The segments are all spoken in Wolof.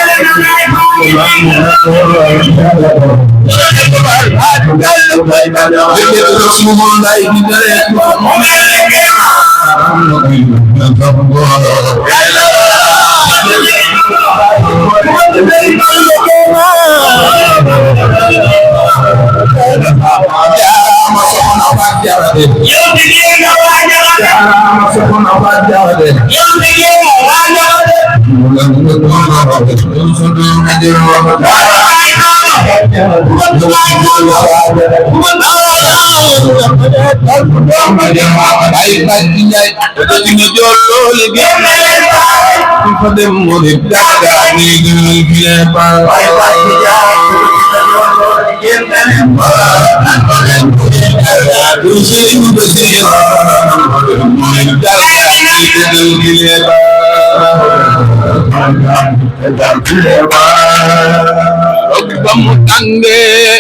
Aku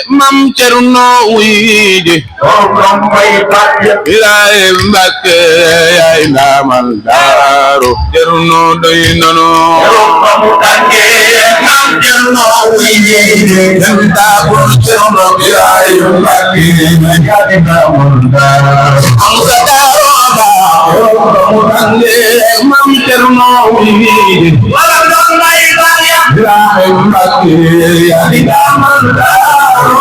Mam Cerno wiji Ilaay Mbakke yaay ndamal Daaru Cerno doy nanu Mam Cerno wiji Ndabul Cerno Ilaay Mbakke yaay ndamal Daaru Amsa Daaroba Mam Cerno wiji Ilaay Mbakke yaay ndamal Daaru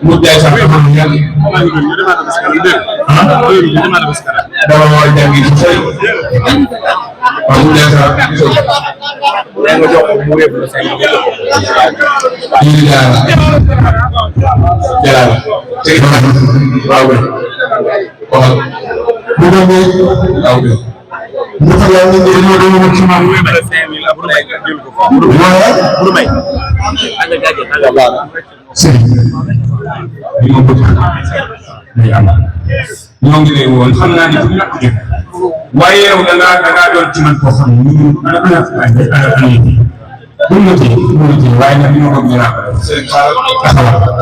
Mudah sampai meninggal. dama war a jàngi ci sëy waaw bu dee sax gisoo nga jox mu wéb la say yi daal jalaal tey waaw waaw bu doon waaw ñu fa la ñu ñoo doon ci ma wéb la 5000 abou lay jël ko bu may anga jaaje anga baax sëy li ma bëgg day am ñoo ngi lay woon xam naa ni fu ñàkk jëf waaye yow da ngaa doon ci man koo xam ne ñu waaye nag ñoo ko ñu naa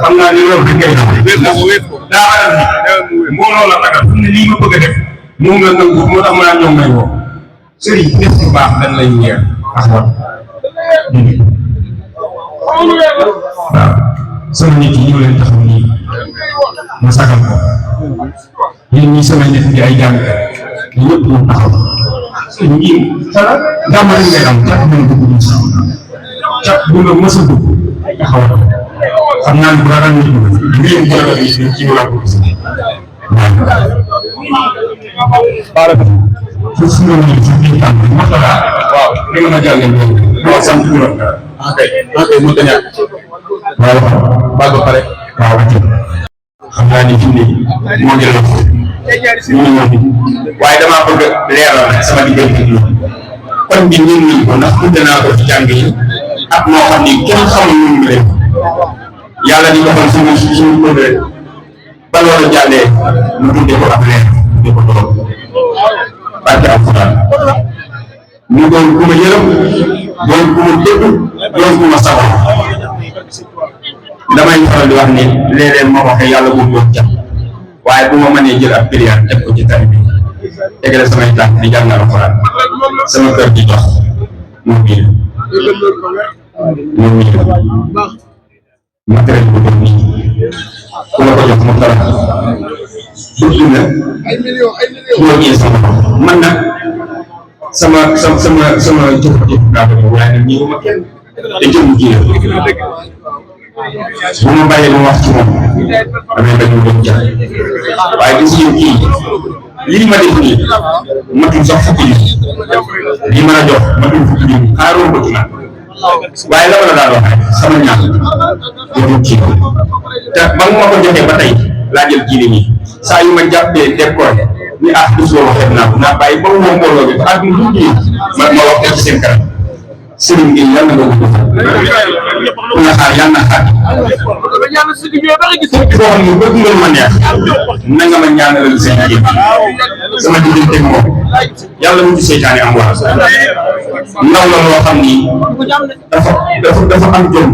xam naa ni loolu dañ koy def daa waral ni mbooloo la ragal fu ne lii ma bëgg a def moom la nangu moo tax ma ñoom may woo sëriñ def bu baax dañ lay ñeer waaw sama nit yi ñoo leen taxaw nii ma sagal ko yéen ñi sama nit di ay jàng ñëpp ñu taxaw ñi dama lañ ngay am jàpp nañ ko bu sax jàpp bu la mës a dugg taxaw xam naa ne bu ragal nit ñi ngeen jëral yi ci wala ko gis waaw fu su ma ñu ci biir tam ma la waaw li nga ma jàngal mo sant bu la ok mo taña waaw ba ba pare waaw xam naa ni fi mu ne moo jël waaye damaa bëgg leeral sama diggante bi kon bi ñun ñi ko ndax tudd naa ko ci jàng yi ak moo xam ni kenn xamul ñu ngi leen yàlla di doxal suñu progrès ba loolu jàllee mu tuddee ko ak leer di ko doon barke alxuraan ñu doon ku ma yërëm doon ku ma dégg doon ku ma saxal damay faral di wax ni léeg-léeg ma waxee yàlla bu mu doon jàpp waaye bu ma mënee jël ab période def ko ci tari bi tegale samay tànk di jàng alxuraan sama kër di dox mu miir matériel bu doon nii ku la ko jox mu dara bëgg na ku la ñëwee sama man nag sama jëf daa ko waaye nag ñëw ma kenn te jëm kii bu ma bàyyee ma wax ci moom damay bañ a doon jaay waaye gis ngeen kii lii ma def nii matul sax fukki ji lii ma la jox matul fukki ji xaaroo ko ci man waaye la ma la daan wax sama ñaan yow kii te ba mu ma ko joxee ba tey laa jël kii nii saa yu ma jàppee décoré ni ah bis boobu xeeb naa ko naa bàyyi ba mu woo mbooloo bi ak mu dugg ma wax ko ci seen kanam sëriñ bi yàlla nga ko defal ku la xaar yàlla na xaar foo xam ne bëgg nga ma neex na nga ma ñaanalal seen yëpp sama diggante moom yàlla mu ci seytaane am wax ndaw la loo xam ni dafa am jom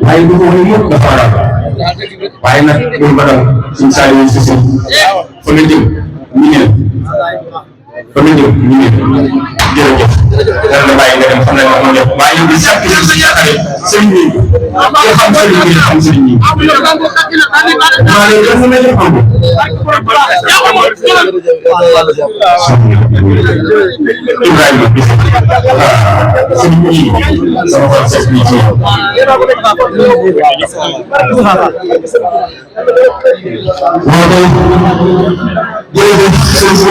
waaye du ko wane mukk dafa ragal waaye nag loolu ba daw suñ saa yi si sëñ fa nga jëm ñu ne fa nga jëm ñu ne jërëjëf dara la bàyyi nga dem xam ne ma ko def waaye yow di sàkk sa yaakaar sëriñ bi nga xam sëriñ bi xam sëriñ bi maa leen def na ñu xam Ibrahima bi sëriñ bi sama xol ses bi ci waaw jërëjëf sëriñ